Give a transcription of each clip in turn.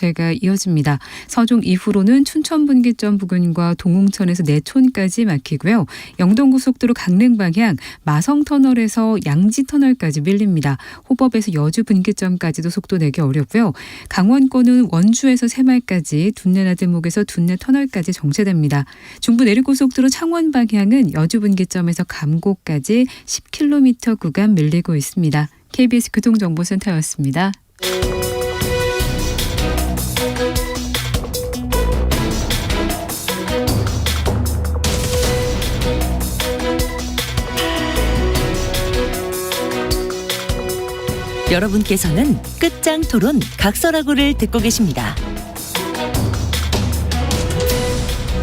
가 이어집니다. 서종 이후로는 춘천분기점 부근과 동웅천에서 내촌까지 막히고요. 영동고속도로 강릉 방향 마성터널에서 양지터널까지 밀립니다. 호법에서 여주분기점까지도 속도 내기 어렵고요. 강원권은 원주에서 새말까지, 둔내나들목에서 둔내터널까지 정체됩니다. 중부 내륙고속도로 창원 방향은 여주분기점에서 감곡까지 10km 구간 밀리고 있습니다. KBS 교통정보센터였습니다. 여러분께서는 끝장 토론 각설하고를 듣고 계십니다.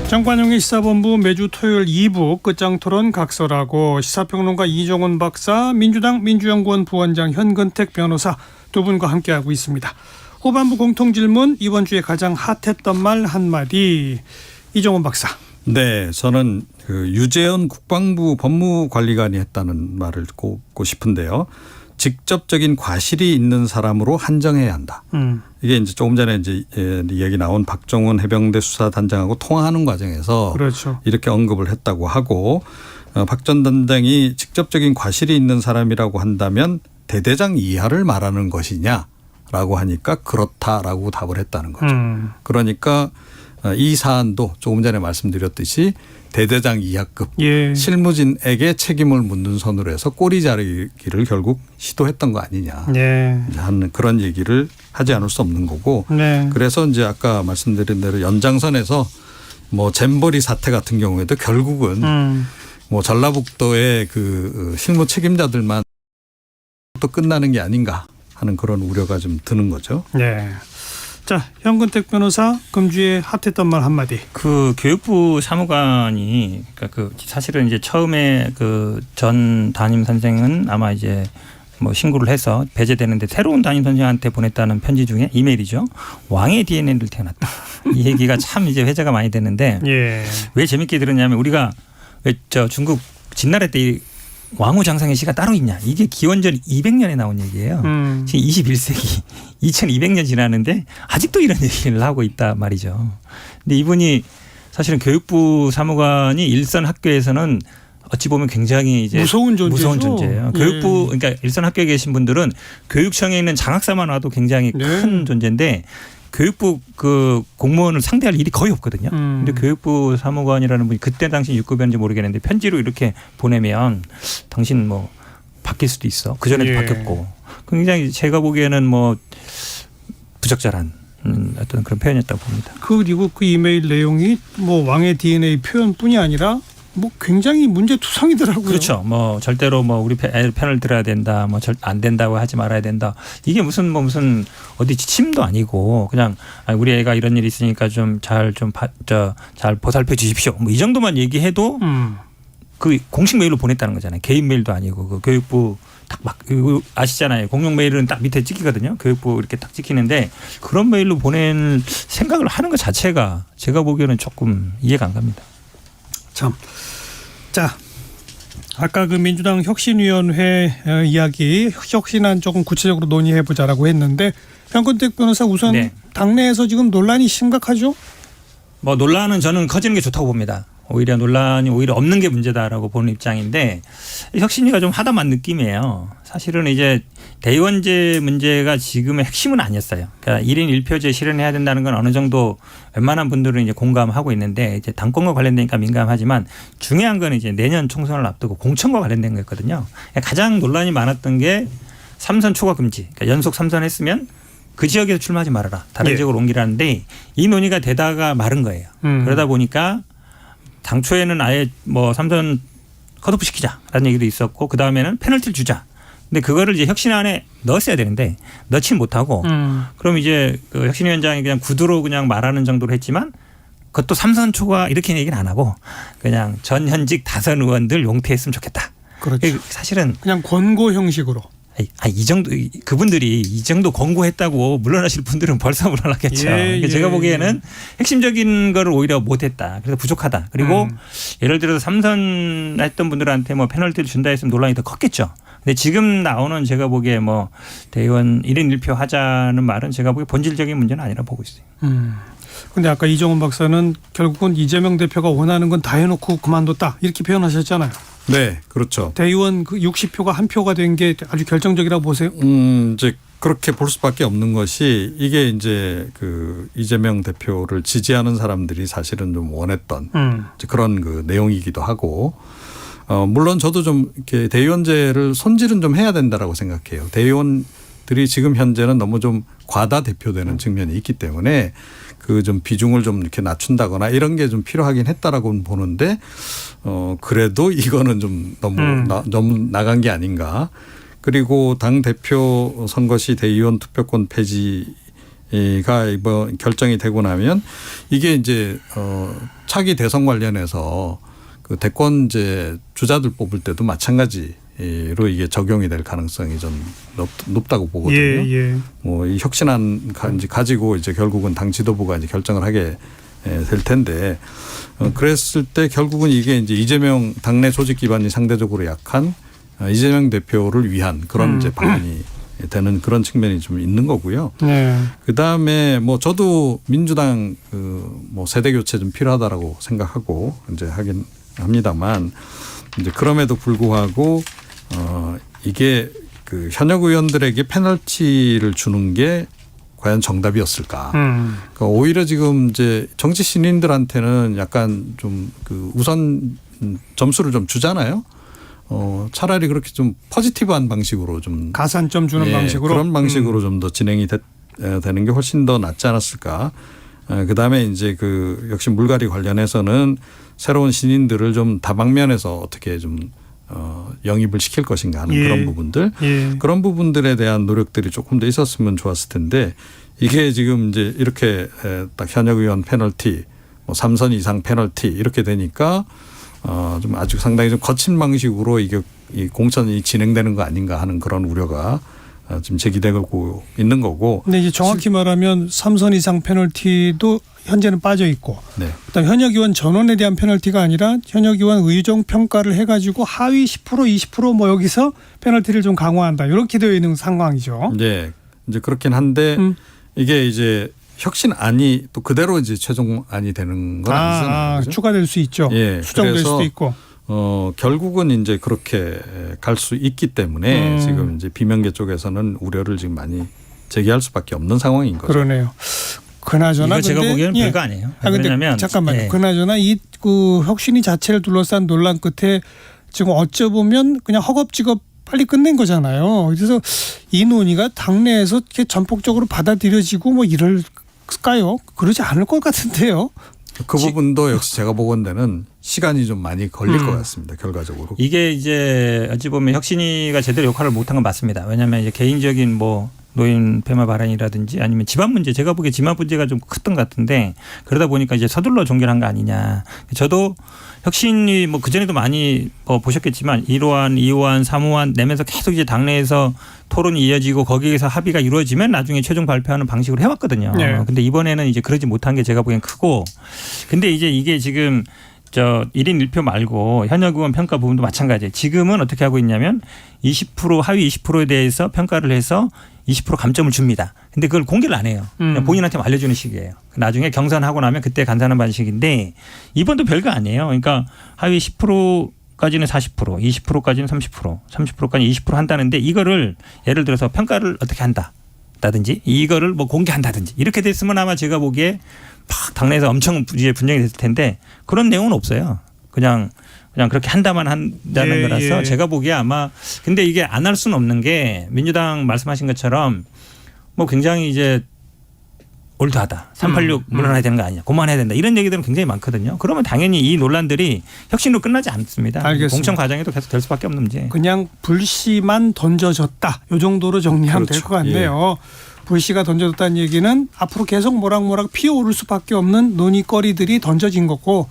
정관용의 시사본부 매주 토요일 2부 끝장토론 각설하고 시사평론가 이종훈 박사, 민주당 민주연구원 부원장 현근택 변호사 두 분과 함께하고 있습니다. 후반부 공통질문, 이번 주에 가장 핫했던 말 한마디. 이종훈 박사. 네, 저는 유재현 국방부 법무관리관이 했다는 말을 꼽고 싶은데요. 직접적인 과실이 있는 사람으로 한정해야 한다. 이게 이제 조금 전에 이제 얘기 나온 박정훈 해병대 수사단장하고 통화하는 과정에서 그렇죠. 이렇게 언급을 했다고 하고, 박 전 단장이 직접적인 과실이 있는 사람이라고 한다면 대대장 이하를 말하는 것이냐라고 하니까 그렇다라고 답을 했다는 거죠. 그러니까 이 사안도 조금 전에 말씀드렸듯이 대대장 이하급 실무진에게 책임을 묻는 선으로 해서 꼬리 자르기를 결국 시도했던 거 아니냐 하는 그런 얘기를 하지 않을 수 없는 거고, 그래서 이제 아까 말씀드린 대로 연장선에서 뭐 잼버리 사태 같은 경우에도 결국은 뭐 전라북도의 그 실무 책임자들만 또 끝나는 게 아닌가 하는 그런 우려가 좀 드는 거죠. 네. 자, 현근택 변호사, 금주에 핫했던 말 한마디. 그 교육부 사무관이, 그러니까 그 사실은 이제 처음에 그 전 담임 선생은 아마 이제 뭐 신고를 해서 배제되는데 새로운 담임 선생한테 보냈다는 편지 중에 이메일이죠. 왕의 DNA를 태어났다. 이 얘기가 참 이제 회자가 많이 되는데 왜 재밌게 들었냐면 우리가 왜 저 중국 진나라 때 왕후장상의 시가 따로 있냐. 이게 기원전 200년에 나온 얘기예요. 지금 21세기 2200년 지났는데 아직도 이런 얘기를 하고 있다 말이죠. 근데 이분이 사실은 교육부 사무관이 일선 학교에서는 어찌 보면 굉장히 이제 무서운 존재예요. 교육부, 그러니까 일선 학교에 계신 분들은 교육청에 있는 장학사만 와도 굉장히 큰 존재인데 교육부 그 공무원을 상대할 일이 거의 없거든요. 근데 교육부 사무관이라는 분이 그때 당시 육급이었는지 모르겠는데 편지로 이렇게 보내면 당신 뭐 바뀔 수도 있어. 그전에도 바뀌었고. 굉장히 제가 보기에는 뭐 부적절한 어떤 그런 표현이었다고 봅니다. 그리고 그 이메일 내용이 뭐 왕의 DNA 표현뿐이 아니라 뭐 굉장히 문제투성이더라고요. 그렇죠. 뭐 절대로 뭐 우리 애 편을 들어야 된다. 뭐 안 된다고 하지 말아야 된다. 이게 무슨 어디 지침도 아니고 그냥 우리 애가 이런 일이 있으니까 좀 잘 보살펴 주십시오. 뭐 이 정도만 얘기해도 그 공식 메일로 보냈다는 거잖아요. 개인 메일도 아니고 그 교육부 딱 막 아시잖아요. 공용 메일은 딱 밑에 찍히거든요. 교육부 이렇게 딱 찍히는데 그런 메일로 보낼 생각을 하는 것 자체가 제가 보기에는 조금 이해가 안 갑니다. 참. 자, 아까 그 민주당 혁신위원회 이야기 혁신안 조금 구체적으로 논의해보자라고 했는데 현근택 변호사 우선 당내에서 지금 논란이 심각하죠? 뭐 논란은 저는 커지는 게 좋다고 봅니다. 오히려 논란이 오히려 없는 게 문제다라고 보는 입장인데 혁신위가 좀 하다만 느낌이에요. 사실은 이제 대의원제 문제가 지금의 핵심은 아니었어요. 그러니까 1인 1표제 실현해야 된다는 건 어느 정도 웬만한 분들은 이제 공감하고 있는데 이제 당권과 관련되니까 민감하지만 중요한 건 이제 내년 총선을 앞두고 공천과 관련된 거였거든요. 가장 논란이 많았던 게 3선 초과 금지. 그러니까 연속 3선 했으면 그 지역에서 출마하지 말아라. 다른 지역으로 옮기라는데 이 논의가 되다가 마른 거예요. 그러다 보니까 당초에는 아예 뭐 3선 컷오프 시키자라는 얘기도 있었고 그다음에는 페널티를 주자. 근데 그거를 이제 혁신안에 넣었어야 되는데 넣지 못하고 그럼 이제 그 혁신위원장이 그냥 구두로 그냥 말하는 정도로 했지만 그것도 3선 초과 이렇게 얘기는 안 하고 그냥 전현직 다선 의원들 용퇴했으면 좋겠다. 그렇죠. 사실은 그냥 권고 형식으로. 이 정도 그분들이 이 정도 권고했다고 물러나실 분들은 벌써 물러났겠죠. 제가 보기에는 핵심적인 거를 오히려 못했다. 그래서 부족하다. 그리고 예를 들어서 3선 했던 분들한테 뭐 페널티를 준다 했으면 논란이 더 컸겠죠. 근데 지금 나오는 제가 보기에 뭐 대의원 1인 1표 하자는 말은 제가 보기에 본질적인 문제는 아니라 보고 있어요. 근데 아까 이종훈 박사는 결국은 이재명 대표가 원하는 건 다 해놓고 그만뒀다 이렇게 표현하셨잖아요. 네, 그렇죠. 대의원 그 60표가 한 표가 된 게 아주 결정적이라고 보세요. 이제 그렇게 볼 수밖에 없는 것이 이게 이제 그 이재명 대표를 지지하는 사람들이 사실은 좀 원했던 이제 그런 그 내용이기도 하고, 물론 저도 좀 이렇게 대의원제를 손질은 좀 해야 된다라고 생각해요. 대의원들이 지금 현재는 너무 좀 과다 대표되는 측면이 있기 때문에 그 좀 비중을 좀 이렇게 낮춘다거나 이런 게 좀 필요하긴 했다라고는 보는데, 그래도 이거는 좀 너무 나간 게 아닌가. 그리고 당 대표 선거 시 대의원 투표권 폐지가 이번 결정이 되고 나면 이게 이제 차기 대선 관련해서 그 대권제 주자들 뽑을 때도 마찬가지로 이게 적용이 될 가능성이 좀 높다고 보거든요. 예. 뭐 이 혁신안 가지고 이제 결국은 당 지도부가 이제 결정을 하게 될 텐데, 그랬을 때 결국은 이게 이제 이재명 당내 조직 기반이 상대적으로 약한 이재명 대표를 위한 그런 이제 방안이 되는 그런 측면이 좀 있는 거고요. 네. 그 다음에 뭐 저도 민주당 그 뭐 세대 교체 좀 필요하다라고 생각하고 이제 하긴 합니다만, 이제 그럼에도 불구하고 이게 그 현역 의원들에게 페널티를 주는 게 과연 정답이었을까? 그러니까 오히려 지금 이제 정치 신인들한테는 약간 좀 그 우선 점수를 좀 주잖아요. 차라리 그렇게 좀 포지티브한 방식으로 좀 가산점 주는 방식으로 그런 방식으로 좀 더 진행이 되는 게 훨씬 더 낫지 않았을까. 그다음에 이제 그 역시 물갈이 관련해서는 새로운 신인들을 좀 다방면에서 어떻게 좀 영입을 시킬 것인가 하는 그런 부분들, 그런 부분들에 대한 노력들이 조금 더 있었으면 좋았을 텐데, 이게 지금 이제 이렇게 딱 현역 의원 페널티, 뭐 3선 이상 페널티 이렇게 되니까 좀 아주 상당히 좀 거친 방식으로 이게 이 공천이 진행되는 거 아닌가 하는 그런 우려가 지금 제기되고 있는 거고. 근데 이제 정확히 말하면 3선 이상 페널티도 현재는 빠져 있고, 네. 그다음 현역 의원 전원에 대한 페널티가 아니라 현역 의원 의정 평가를 해가지고 하위 10% 20% 여기서 페널티를 좀 강화한다 이렇게 되어 있는 상황이죠. 네, 이제 그렇긴 한데 이게 이제 혁신안이 또 그대로 이제 최종안이 되는 건 아니잖아요. 그렇죠? 추가될 수 있죠. 예, 수정될 수도 있고. 결국은 이제 그렇게 갈 수 있기 때문에 지금 이제 비명계 쪽에서는 우려를 지금 많이 제기할 수밖에 없는 상황인 거죠. 그러네요. 그나저나 이거 제가 보기에는 별거 아니에요. 근데 잠깐만요. 그나저나 이 그 혁신이 자체를 둘러싼 논란 끝에 지금 어쩌보면 그냥 허겁지겁 빨리 끝낸 거잖아요. 그래서 이 논의가 당내에서 이렇게 전폭적으로 받아들여지고 뭐 이럴까요? 그러지 않을 것 같은데요. 그 부분도 역시 제가 보건대는 시간이 좀 많이 걸릴 것 같습니다. 결과적으로. 이게 이제 어찌 보면 혁신위가 제대로 역할을 못한 건 맞습니다. 왜냐하면 이제 개인적인 뭐 노인 폐마 발언이라든지 아니면 집안 문제, 제가 보기에 집안 문제가 좀 컸던 것 같은데, 그러다 보니까 이제 서둘러 종결한 거 아니냐. 저도 혁신이 뭐 그전에도 많이 보셨겠지만 1호안, 2호안, 3호안 내면서 계속 이제 당내에서 토론이 이어지고 거기에서 합의가 이루어지면 나중에 최종 발표하는 방식으로 해왔거든요. 네. 근데 이번에는 이제 그러지 못한 게 제가 보기엔 크고, 근데 이제 이게 지금 1인 1표 말고 현역 의원 평가 부분도 마찬가지예요. 지금은 어떻게 하고 있냐면 20% 하위 20%에 대해서 평가를 해서 20% 감점을 줍니다. 근데 그걸 공개를 안 해요. 그냥 본인한테만 알려주는 식이에요. 나중에 경선하고 나면 그때 간사하는 방식인데, 이번도 별거 아니에요. 그러니까 하위 10%까지는 40%, 20%까지는 30%, 30%까지 20% 한다는데, 이거를 예를 들어서 평가를 어떻게 한다든지 이거를 뭐 공개한다든지 이렇게 됐으면 아마 제가 보기에 막 당내에서 엄청 분쟁이 됐을 텐데, 그런 내용은 없어요. 그냥 그렇게 한다는 거라서 제가 보기에 아마, 근데 이게 안 할 수는 없는 게 민주당 말씀하신 것처럼 뭐 굉장히 이제 올드하다. 386 물러나야 되는 거 아니냐. 그만해야 된다. 이런 얘기들은 굉장히 많거든요. 그러면 당연히 이 논란들이 혁신으로 끝나지 않습니다. 알겠습니다. 공천 과정에도 계속 될 수밖에 없는 문제. 그냥 불씨만 던져졌다. 이 정도로 정리하면 될 것 같네요. 불씨가 던져졌다는 얘기는 앞으로 계속 모락모락 피어오를 수밖에 없는 논의거리들이 던져진 거고,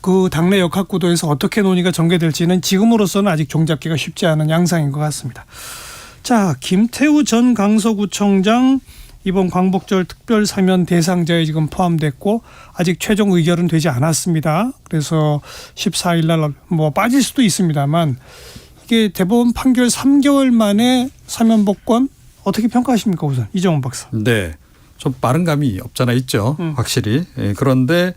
그 당내 역학구도에서 어떻게 논의가 전개될지는 지금으로서는 아직 종잡기가 쉽지 않은 양상인 것 같습니다. 자, 김태우 전 강서구청장 이번 광복절 특별 사면 대상자에 지금 포함됐고 아직 최종 의결은 되지 않았습니다. 그래서 14일 날 뭐 빠질 수도 있습니다만 이게 대법원 판결 3개월 만에 사면 복권 어떻게 평가하십니까 우선 이정훈 박사? 네, 좀 빠른 감이 없잖아 있죠. 확실히. 예, 그런데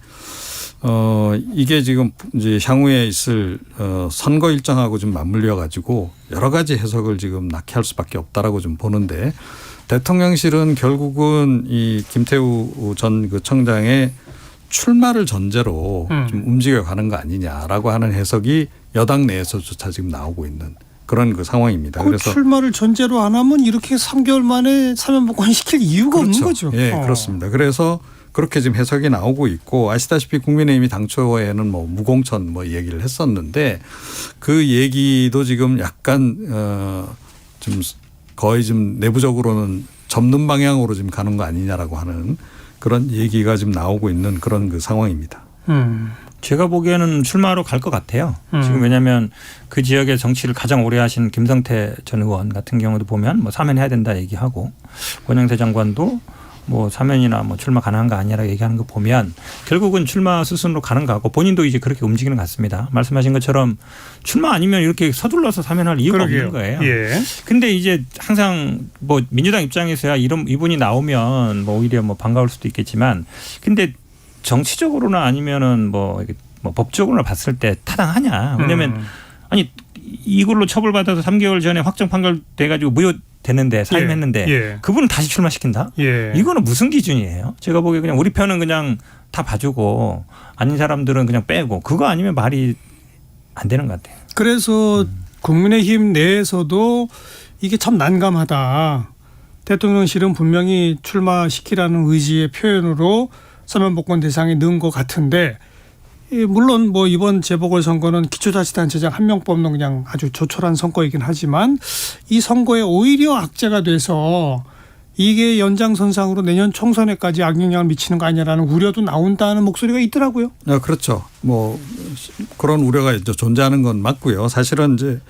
이게 지금 이제 향후에 있을 선거 일정하고 좀 맞물려 가지고 여러 가지 해석을 지금 낳게 할 수밖에 없다라고 좀 보는데 대통령실은 결국은 이 김태우 전 그 청장의 출마를 전제로 좀 움직여가는 거 아니냐라고 하는 해석이 여당 내에서조차 지금 나오고 있는 그런 그 상황입니다. 그 그래서 출마를 전제로 안 하면 이렇게 3개월 만에 사면 복권 시킬 이유가 없는 거죠. 예, 그렇습니다. 그래서 그렇게 지금 해석이 나오고 있고 아시다시피 국민의힘이 당초에는 뭐 무공천 뭐 얘기를 했었는데 그 얘기도 지금 약간 좀 거의 좀 내부적으로는 접는 방향으로 지금 가는 거 아니냐라고 하는 그런 얘기가 지금 나오고 있는 그런 그 상황입니다. 제가 보기에는 출마로 갈 것 같아요. 지금 왜냐하면 그 지역의 정치를 가장 오래 하신 김성태 전 의원 같은 경우도 보면 뭐 사면해야 된다 얘기하고 권영세 장관도 뭐 사면이나 뭐 출마 가능한 거 아니라고 얘기하는 거 보면 결국은 출마 수순으로 가는 거 같고 본인도 이제 그렇게 움직이는 것 같습니다. 말씀하신 것처럼 출마 아니면 이렇게 서둘러서 사면할 이유가 그러게요. 없는 거예요. 예. 근데 이제 항상 뭐 민주당 입장에서야 이분이 나오면 뭐 오히려 뭐 반가울 수도 있겠지만 근데 정치적으로나 아니면은 뭐 법적으로나 봤을 때 타당하냐. 왜냐면 아니 이걸로 처벌받아서 3개월 전에 확정 판결 돼가지고 무효됐는데 사임했는데 예. 그분을 다시 출마시킨다? 예. 이거는 무슨 기준이에요? 제가 보기에 그냥 우리 편은 그냥 다 봐주고 아닌 사람들은 그냥 빼고 그거 아니면 말이 안 되는 것 같아요. 그래서 국민의힘 내에서도 이게 참 난감하다. 대통령실은 분명히 출마시키라는 의지의 표현으로 사면 복권 대상에 넣은 것 같은데 물론 뭐 이번 재보궐선거는 기초자치단체장 한 명 뽑는 그냥 아주 조촐한 선거이긴 하지만 이 선거에 오히려 악재가 돼서 이게 연장선상으로 내년 총선에까지 악영향을 미치는 거 아니냐라는 우려도 나온다는 목소리가 있더라고요. 그렇죠. 뭐 그런 우려가 이제 존재하는 건 맞고요. 사실은 이제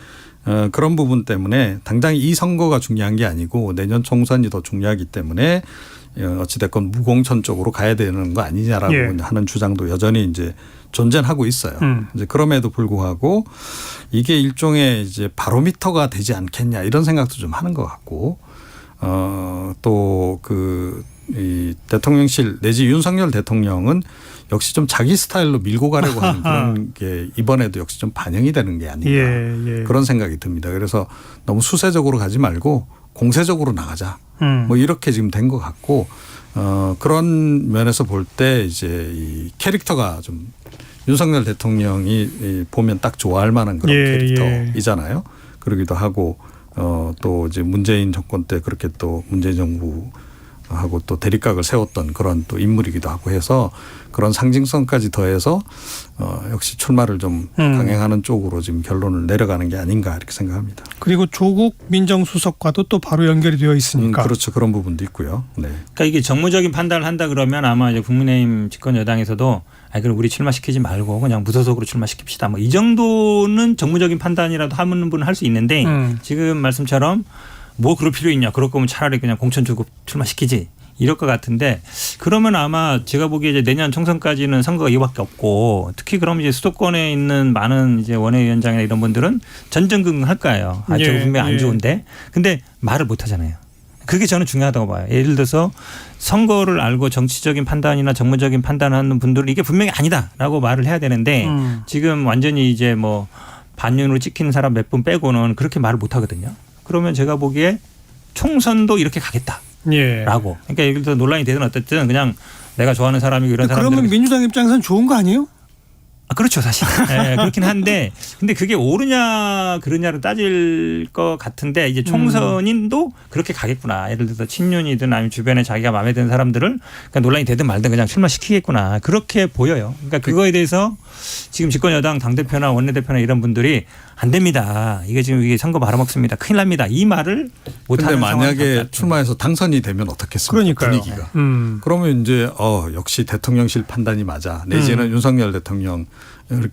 그런 부분 때문에 당장 이 선거가 중요한 게 아니고 내년 총선이 더 중요하기 때문에 어찌됐건 무공천 쪽으로 가야 되는 거 아니냐라고 예. 하는 주장도 여전히 이제 존재하고 있어요. 이제 그럼에도 불구하고 이게 일종의 이제 바로미터가 되지 않겠냐 이런 생각도 좀 하는 것 같고 또 이 대통령실 내지 윤석열 대통령은 역시 좀 자기 스타일로 밀고 가려고 하는 그런 게 이번에도 역시 좀 반영이 되는 게 아닌가 예. 그런 생각이 듭니다. 그래서 너무 수세적으로 가지 말고 공세적으로 나가자. 뭐 이렇게 지금 된 것 같고 그런 면에서 볼 때 이제 이 캐릭터가 좀 윤석열 대통령이 보면 딱 좋아할 만한 그런 캐릭터이잖아요. 그러기도 하고 또 이제 문재인 정권 때 그렇게 또 문재인 정부하고 또 대립각을 세웠던 그런 또 인물이기도 하고 해서 그런 상징성까지 더해서 역시 출마를 좀 강행하는 쪽으로 지금 결론을 내려가는 게 아닌가 이렇게 생각합니다. 그리고 조국 민정수석과도 또 바로 연결이 되어 있으니까. 그렇죠. 그런 부분도 있고요. 네. 그러니까 이게 정무적인 판단을 한다 그러면 아마 이제 국민의힘 집권 여당에서도 그럼 우리 출마시키지 말고 그냥 무소속으로 출마시킵시다. 뭐 이 정도는 정무적인 판단이라도 하는 분은 할 수 있는데 지금 말씀처럼 뭐 그럴 필요 있냐. 그럴 거면 차라리 그냥 공천 주고 출마시키지. 이럴 것 같은데 그러면 아마 제가 보기에 이제 내년 총선까지는 선거가 이거밖에 없고 특히 그럼 이제 수도권에 있는 많은 이제 원외위원장이나 이런 분들은 전전긍긍할 거예요. 저거 분명히 안 좋은데. 근데 말을 못 하잖아요. 그게 저는 중요하다고 봐요. 예를 들어서 선거를 알고 정치적인 판단이나 정무적인 판단하는 분들은 이게 분명히 아니다라고 말을 해야 되는데 지금 완전히 이제 뭐 반윤으로 찍히는 사람 몇 분 빼고는 그렇게 말을 못 하거든요. 그러면 제가 보기에 총선도 이렇게 가겠다. 라고. 그러니까 예를 들어 논란이 되든 어쨌든 그냥 내가 좋아하는 사람이고 이런 사람들. 그러면 민주당 입장에서는 좋은 거 아니에요? 그렇죠 사실. 네, 그렇긴 한데 근데 그게 옳으냐 그르냐를 따질 것 같은데 이제 총선인도 그렇게 가겠구나. 예를 들어서 친윤이든 아니면 주변에 자기가 마음에 드는 사람들을 그러니까 논란이 되든 말든 그냥 출마시키겠구나. 그렇게 보여요. 그러니까 그거에 대해서 지금 집권 여당 당대표나 원내대표나 이런 분들이 안 됩니다. 이게 선거 말아먹습니다. 큰일 납니다. 이 말을 못하는 상황. 그런데 만약에 출마해서 당선이 되면 어떻겠습니까? 그러니까요. 분위기가. 그러면 이제 역시 대통령실 판단이 맞아. 내지는 윤석열 대통령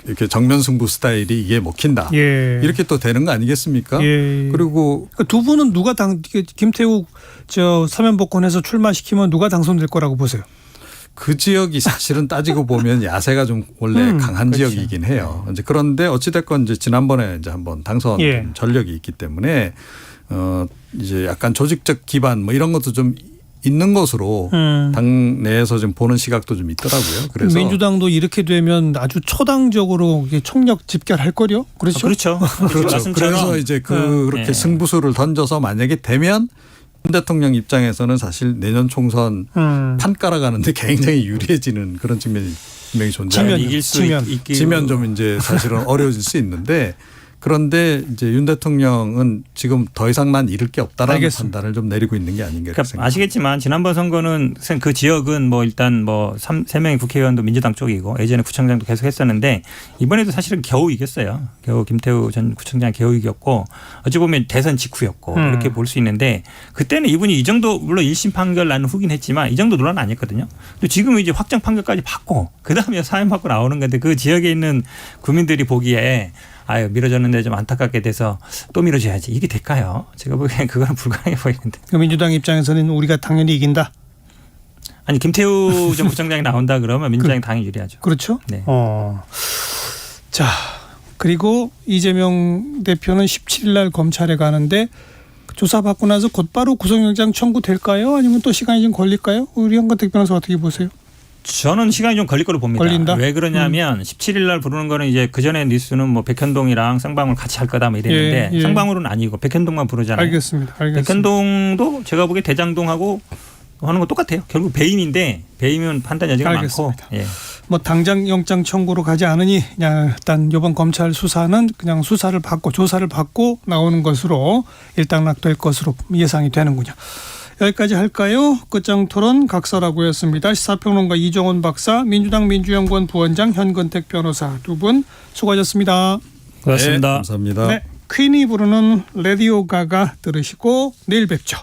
이렇게 정면 승부 스타일이 이게 먹힌다. 이렇게 또 되는 거 아니겠습니까? 그리고 두 분은 누가 김태우 사면 복권해서 출마시키면 누가 당선될 거라고 보세요? 그 지역이 사실은 따지고 보면 야세가 좀 원래 강한 그렇죠. 지역이긴 해요. 이제 그런데 어찌됐건 이제 지난번에 이제 한번 당선 예. 전력이 있기 때문에 이제 약간 조직적 기반 뭐 이런 것도 좀 있는 것으로 당 내에서 좀 보는 시각도 좀 있더라고요. 그래서 민주당도 이렇게 되면 아주 초당적으로 이게 총력 집결할 거요. 그렇죠. 그렇죠. 그렇죠. 말씀처럼 그래서 이제 그렇게 네. 승부수를 던져서 만약에 되면 윤 대통령 입장에서는 사실 내년 총선 판 깔아가는데 굉장히 유리해지는 그런 측면이 분명히 존재해요. 지면, 이길 수 지면. 있기 지면 좀 이제 사실은 어려워질 수 있는데 그런데 이제 윤 대통령은 지금 더 이상 난 잃을 게 없다라는 알겠습니다. 판단을 좀 내리고 있는 게 아닌가 그러니까 생각합니다. 아시겠지만 지난번 선거는 그 지역은 뭐 일단 뭐 3명의 국회의원도 민주당 쪽이고 예전에 구청장도 계속 했었는데 이번에도 사실은 겨우 이겼어요. 겨우 김태우 전 구청장 겨우 이겼고 어찌 보면 대선 직후였고 이렇게 볼 수 있는데 그때는 이분이 이 정도 물론 1심 판결 나는 후긴 했지만 이 정도 논란 아니었거든요. 또 지금은 이제 확정 판결까지 받고 그다음에 사면 받고 나오는 건데 그 지역에 있는 국민들이 보기에 아유 미뤄졌는데 좀 안타깝게 돼서 또 미뤄져야지 이게 될까요? 제가 보기엔 그거는 불가능해 보이는데. 그 민주당 입장에서는 우리가 당연히 이긴다. 아니 김태우 전 구청장이 나온다 그러면 민주당이 당연히 유리하죠. 그렇죠. 네. 자 그리고 이재명 대표는 17일 날 검찰에 가는데 조사받고 나서 곧바로 구속영장 청구될까요? 아니면 또 시간이 좀 걸릴까요? 우리 현근택 변호사 어떻게 보세요? 저는 시간이 좀 걸릴 거로 봅니다. 걸린다? 왜 그러냐면 17일 날 부르는 거는 이제 그 전에 뉴스는 뭐 백현동이랑 쌍방울 같이 할 거다 뭐 이랬는데 예, 예. 쌍방울은 아니고 백현동만 부르잖아요. 알겠습니다. 백현동도 제가 보기에 대장동하고 하는 건 똑같아요. 결국 배임인데 배임은 판단 여지가 알겠습니다. 많고. 예. 뭐 당장 영장 청구로 가지 않으니 그냥 일단 이번 검찰 수사는 그냥 수사를 받고 조사를 받고 나오는 것으로 일단락될 것으로 예상이 되는군요. 여기까지 할까요? 끝장 토론 각설하고였습니다. 시사평론가 이종훈 박사, 민주당 민주연구원 부원장 현근택 변호사 두 분 수고하셨습니다. 고맙습니다. 네, 감사합니다. 네, 퀸이 부르는 라디오 가가 들으시고 내일 뵙죠.